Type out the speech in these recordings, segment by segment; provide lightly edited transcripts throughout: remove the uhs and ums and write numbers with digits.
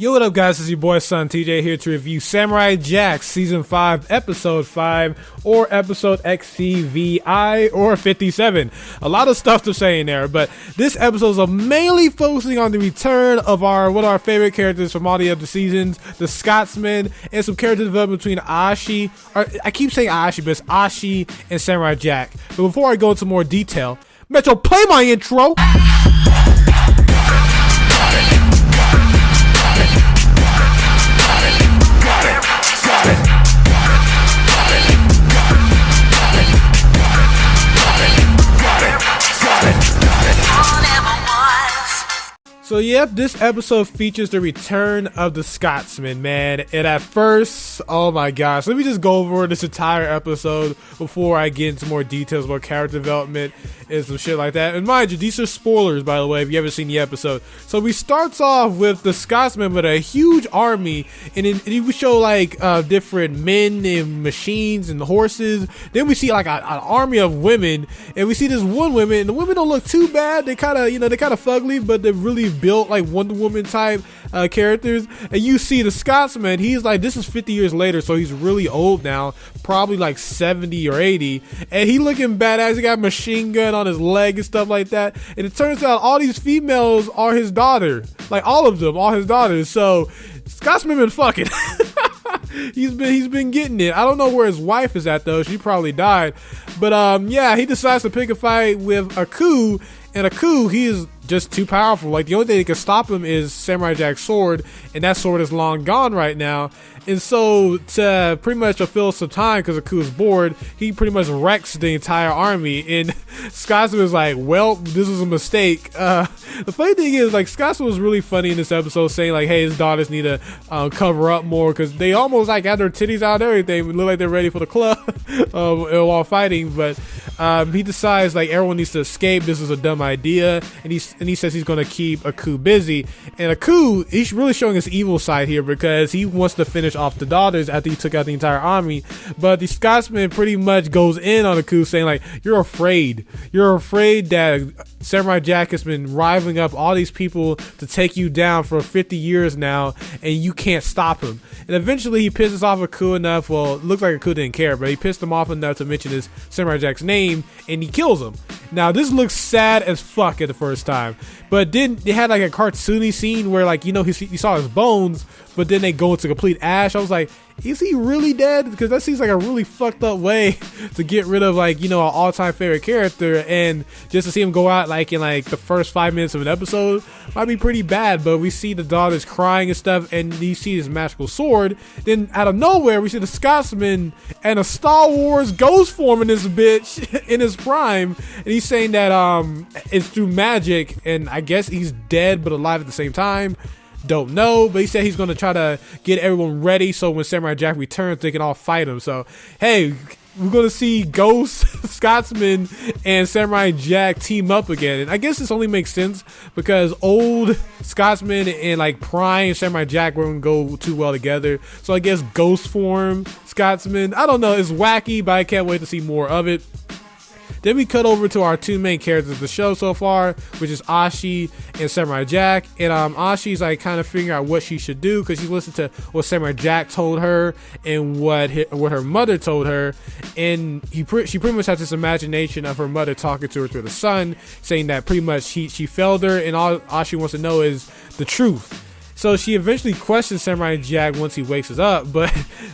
Yo, what up guys, it's your boy Sontj here to review Samurai Jack Season 5, Episode 5, or Episode XCVI, or 57. A lot of stuff to say in there, but this episode is mainly focusing on the return of one of our favorite characters from all the other seasons, the Scotsman, and some character development between Ashi, I keep saying Ashi, but it's Ashi and Samurai Jack. But before I go into more detail, Metro, play my intro! So yep, this episode features the return of the Scotsman, man. And at first, oh my gosh, let me just go over this entire episode before I get into more details about character development and some shit like that. And mind you, these are spoilers, by the way, if you haven't seen the episode. So we starts off with the Scotsman with a huge army, and then we show like different men and machines and horses. Then we see like an army of women, and we see this one woman, and the women don't look too bad. They kind of, they're kind of fugly, but they're really built like Wonder Woman type characters. And you see the Scotsman, he's like, this is 50 years later, so he's really old now, probably like 70 or 80, and he looking badass. He got a machine gun on his leg and stuff like that, and it turns out all these females are his daughter, like all of them are his daughters. So Scotsman been fucking he's been getting it. I don't know where his wife is at though, she probably died, but yeah, he decides to pick a fight with Aku, and Aku, he is just too powerful. Like the only thing that can stop him is Samurai Jack's sword, and that sword is long gone right now. And so to pretty much fulfill some time, because Aku is bored, he pretty much wrecks the entire army. And Scotsman was like, well, this was a mistake. The funny thing is, like, Scotsman was really funny in this episode, saying like, hey, his daughters need to cover up more, because they almost like had their titties out and everything, look like they're ready for the club while fighting. But he decides like everyone needs to escape. This is a dumb idea, and he says he's going to keep Aku busy. And Aku, he's really showing his evil side here, because he wants to finish off the daughters after he took out the entire army. But the Scotsman pretty much goes in on Aku, saying like, you're afraid that Samurai Jack has been rivaling up all these people to take you down for 50 years now, and you can't stop him. And eventually he pisses off Aku enough, well, it looks like Aku didn't care, but he pissed him off enough to mention his Samurai Jack's name, and he kills him. Now this looks sad as fuck at the first time, but then they had like a cartoony scene where, like, you saw his bones, but then they go into complete ash. I was like, is he really dead? Because that seems like a really fucked up way to get rid of, like, an all-time favorite character, and just to see him go out like in like the first 5 minutes of an episode might be pretty bad. But we see the daughters crying and stuff, and you see his magical sword. Then out of nowhere we see the Scotsman and a Star Wars ghost form in this bitch in his prime, and he's saying that it's through magic, and I guess he's dead but alive at the same time. Don't know, but he said he's going to try to get everyone ready so when Samurai Jack returns they can all fight him. So hey, we're going to see Ghost, Scotsman, and Samurai Jack team up again. And I guess this only makes sense because old Scotsman and like prime Samurai Jack wouldn't go too well together. So I guess Ghost form Scotsman, I don't know, it's wacky, but I can't wait to see more of it. Then we cut over to our two main characters of the show so far, which is Ashi and Samurai Jack. And Ashi's like kind of figuring out what she should do, because she listened to what Samurai Jack told her and what her mother told her. And she pretty much has this imagination of her mother talking to her through the sun, saying that pretty much she failed her, and all Ashi wants to know is the truth. So she eventually questions Samurai Jack once he wakes us up, but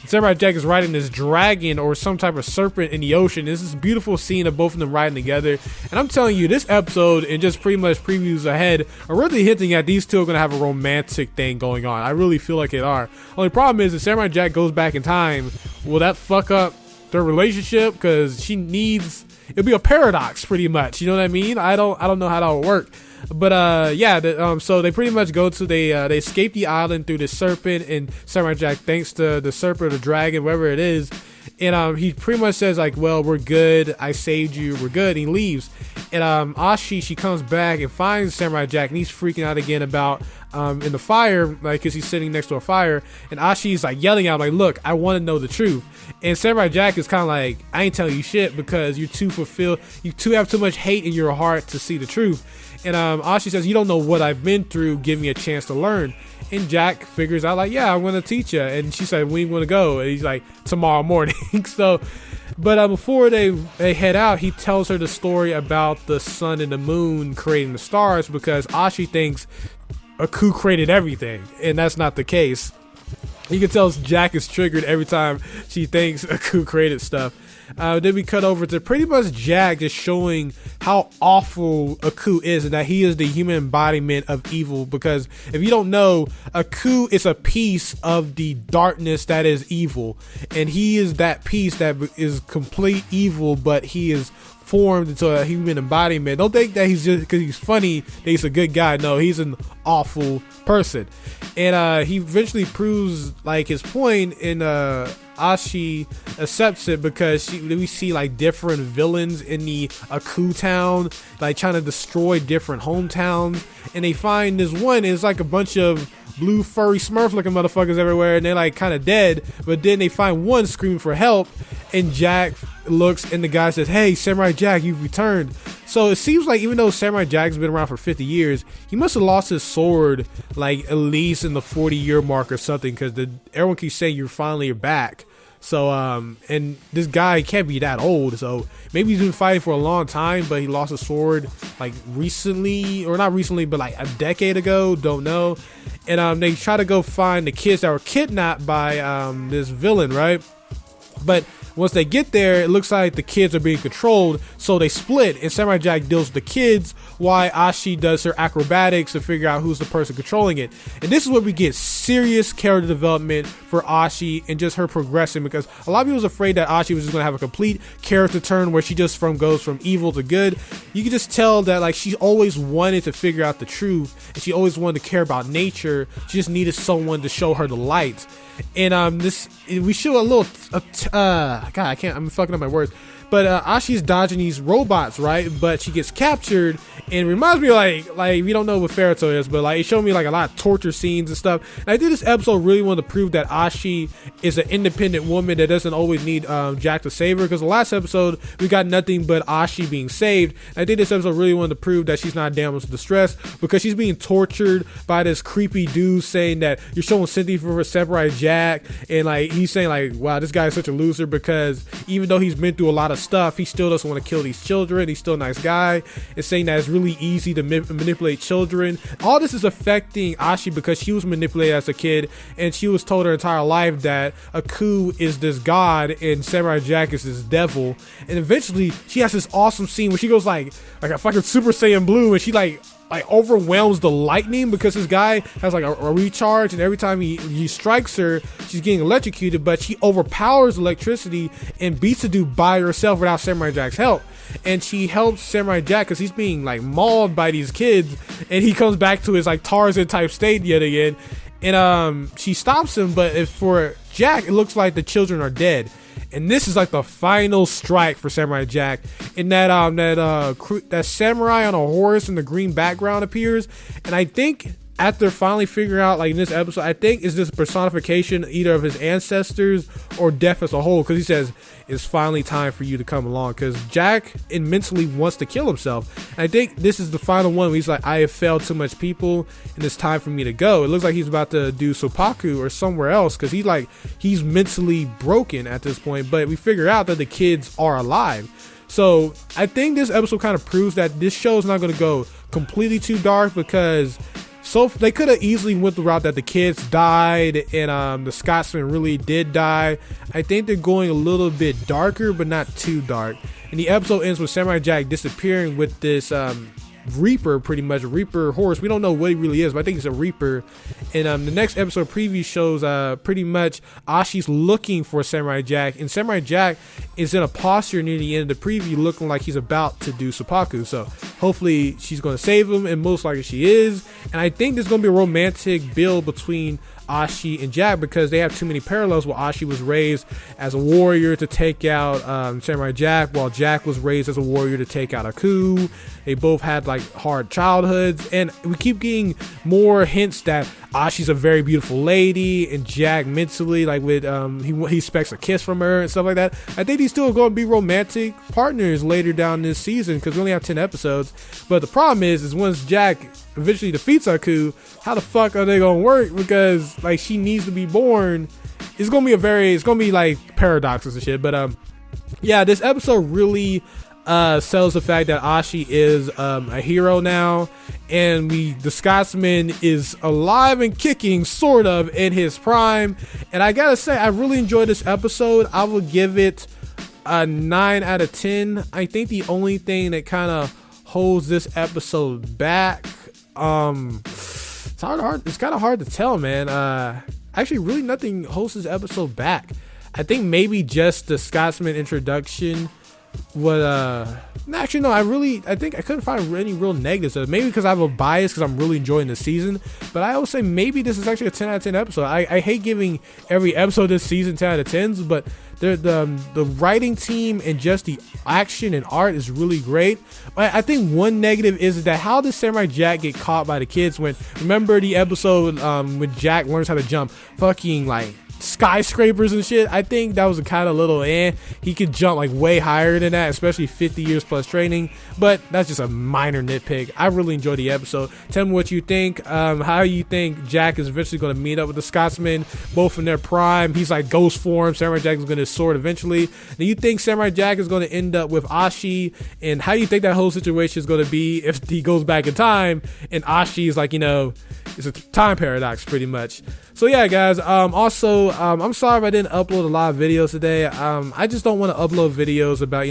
Samurai Jack is riding this dragon or some type of serpent in the ocean. This is a beautiful scene of both of them riding together. And I'm telling you, this episode and just pretty much previews ahead are really hinting at these two are going to have a romantic thing going on. I really feel like it are. Only problem is if Samurai Jack goes back in time, will that fuck up their relationship? Because it'll be a paradox pretty much. You know what I mean? I don't know how that will work. But yeah, so they pretty much they escape the island through the serpent, and Samurai Jack thanks to the serpent or the dragon, whatever it is, and he pretty much says like, well, we're good, I saved you, we're good, and he leaves. And Ashi, she comes back and finds Samurai Jack, and he's freaking out again about in the fire, like, because he's sitting next to a fire, and Ashi's like yelling out like, look, I want to know the truth. And Samurai Jack is kind of like, I ain't telling you shit, because you two have too much hate in your heart to see the truth. And Ashi says, you don't know what I've been through, give me a chance to learn. And Jack figures out like, yeah, I'm going to teach you. And she said, when you want to go? And he's like, tomorrow morning. So, but before they head out, he tells her the story about the sun and the moon creating the stars, because Ashi thinks Aku created everything, and that's not the case. You can tell Jack is triggered every time she thinks Aku created stuff. Then we cut over to pretty much Jack just showing how awful Aku is, and that he is the human embodiment of evil. Because if you don't know, Aku is a piece of the darkness that is evil, and he is that piece that is complete evil, but he is formed into a human embodiment. Don't think that he's just because he's funny that he's a good guy. No, he's an awful person. And he eventually proves like his point, and Ashi accepts it, because we see like different villains in the Aku town, like trying to destroy different hometowns, and they find this one, it's like a bunch of blue furry Smurf looking motherfuckers everywhere, and they're like kind of dead. But then they find one screaming for help, and Jack looks, and the guy says, "Hey, Samurai Jack, you've returned." So it seems like even though Samurai Jack's been around for 50 years, he must have lost his sword like at least in the 40-year mark or something, because everyone keeps saying you're back. So and this guy can't be that old, so maybe he's been fighting for a long time, but he lost his sword like recently, or not recently, but like a decade ago, don't know. And they try to go find the kids that were kidnapped by this villain, right? But once they get there, it looks like the kids are being controlled, so they split, and Samurai Jack deals with the kids while Ashi does her acrobatics to figure out who's the person controlling it. And this is where we get serious character development for Ashi and just her progressing, because a lot of people was afraid that Ashi was just going to have a complete character turn where she just goes from evil to good. You can just tell that like she always wanted to figure out the truth, and she always wanted to care about nature. She just needed someone to show her the light. And we show a little I'm fucking up my words, but Ashi's dodging these robots, right? But she gets captured, and it reminds me of like we don't know what Fairytale is, but like it showed me like a lot of torture scenes and stuff. And I think this episode really wanted to prove that Ashi is an independent woman that doesn't always need Jack to save her, because the last episode we got nothing but Ashi being saved. And I think this episode really wanted to prove that she's not damaged to distress, because she's being tortured by this creepy dude saying that you're showing sympathy for Samurai Jack, and like he's saying like, wow, this guy is such a loser, because even though he's been through a lot of stuff, he still doesn't want to kill these children. He's still a nice guy, and saying that it's really easy to manipulate children. All this is affecting Ashi because she was manipulated as a kid, and she was told her entire life that Aku is this god and Samurai Jack is this devil. And eventually she has this awesome scene where she goes like a fucking Super Saiyan Blue, and she like overwhelms the lightning, because this guy has like a recharge, and every time he strikes her, she's getting electrocuted, but she overpowers electricity and beats the dude by herself without Samurai Jack's help. And she helps Samurai Jack because he's being like mauled by these kids, and he comes back to his like Tarzan type state yet again. And she stops him, but if for Jack, it looks like the children are dead. And this is like the final strike for Samurai Jack. In that samurai on a horse in the green background appears, and I think after finally figuring out like in this episode, I think is this personification either of his ancestors or death as a whole, because he says it's finally time for you to come along, because Jack immensely wants to kill himself. And I think this is the final one where he's like, I have failed too much people and it's time for me to go. It looks like he's about to do Sopaku or somewhere else, because he's mentally broken at this point. But we figure out that the kids are alive. So I think this episode kind of proves that this show is not going to go completely too dark, because so they could have easily went the route that the kids died and the Scotsman really did die. I think they're going a little bit darker, but not too dark. And the episode ends with Samurai Jack disappearing with this Reaper, pretty much a Reaper horse. We don't know what he really is, but I think it's a Reaper. And the next episode preview shows pretty much Ashi's looking for Samurai Jack, and Samurai Jack is in a posture near the end of the preview looking like he's about to do Sopaku. So hopefully she's going to save him, and most likely she is. And I think there's going to be a romantic build between Ashi and Jack, because they have too many parallels. Where Ashi was raised as a warrior to take out Samurai Jack, while Jack was raised as a warrior to take out Aku. They both had like hard childhoods, and we keep getting more hints that Ashi's a very beautiful lady, and Jack mentally like with he expects a kiss from her and stuff like that. I think he's still going to be romantic partners later down this season, because we only have 10 episodes. Returns. But the problem is once Jack eventually defeats Aku, how the fuck are they gonna work? Because like she needs to be born. It's gonna be like paradoxes and shit. But yeah, this episode really sells the fact that Ashi is a hero now, and the Scotsman is alive and kicking, sort of, in his prime. And I gotta say, I really enjoyed this episode. I will give it a 9 out of 10. I think the only thing that kind of holds this episode back, it's kind of hard to tell, man. Actually, really nothing holds this episode back. I think maybe just the Scotsman introduction would actually no, I think I couldn't find any real negatives. Maybe because I have a bias because I'm really enjoying the season, but I would say maybe this is actually a 10 out of 10 episode. I hate giving every episode this season 10 out of 10s, but the writing team and just the action and art is really great. I think one negative is that how does Samurai Jack get caught by the kids when, remember the episode when Jack learns how to jump fucking like skyscrapers and shit? I think that was a kind of little he could jump like way higher than that, especially 50 years plus training, but that's just a minor nitpick. I really enjoyed the episode. Tell me what you think, how you think Jack is eventually going to meet up with the Scotsman, both in their prime. He's like ghost form. Samurai Jack is going to sword eventually. Do you think Samurai Jack is going to end up with Ashi, and how do you think that whole situation is going to be if he goes back in time and Ashi is like, it's a time paradox pretty much. So yeah, guys, also I'm sorry if I didn't upload a lot of videos today. I just don't want to upload videos about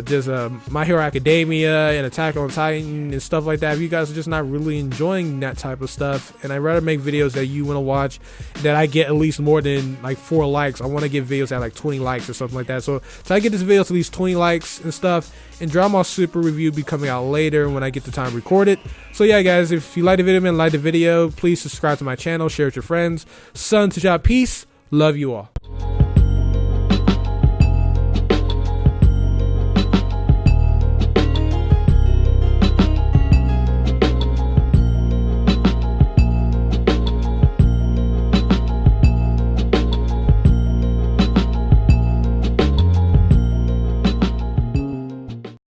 just My Hero Academia and Attack on Titan and stuff like that. If you guys are just not really enjoying that type of stuff, and I'd rather make videos that you want to watch, that I get at least more than like 4 likes. I want to get videos at like 20 likes or something like that. So I get this video to at least 20 likes and stuff, and Drama Super review be coming out later when I get the time to record it. So yeah, guys, if you like the video, man, like the video, please subscribe to my channel, share with your friends. Sontj, peace, love you all.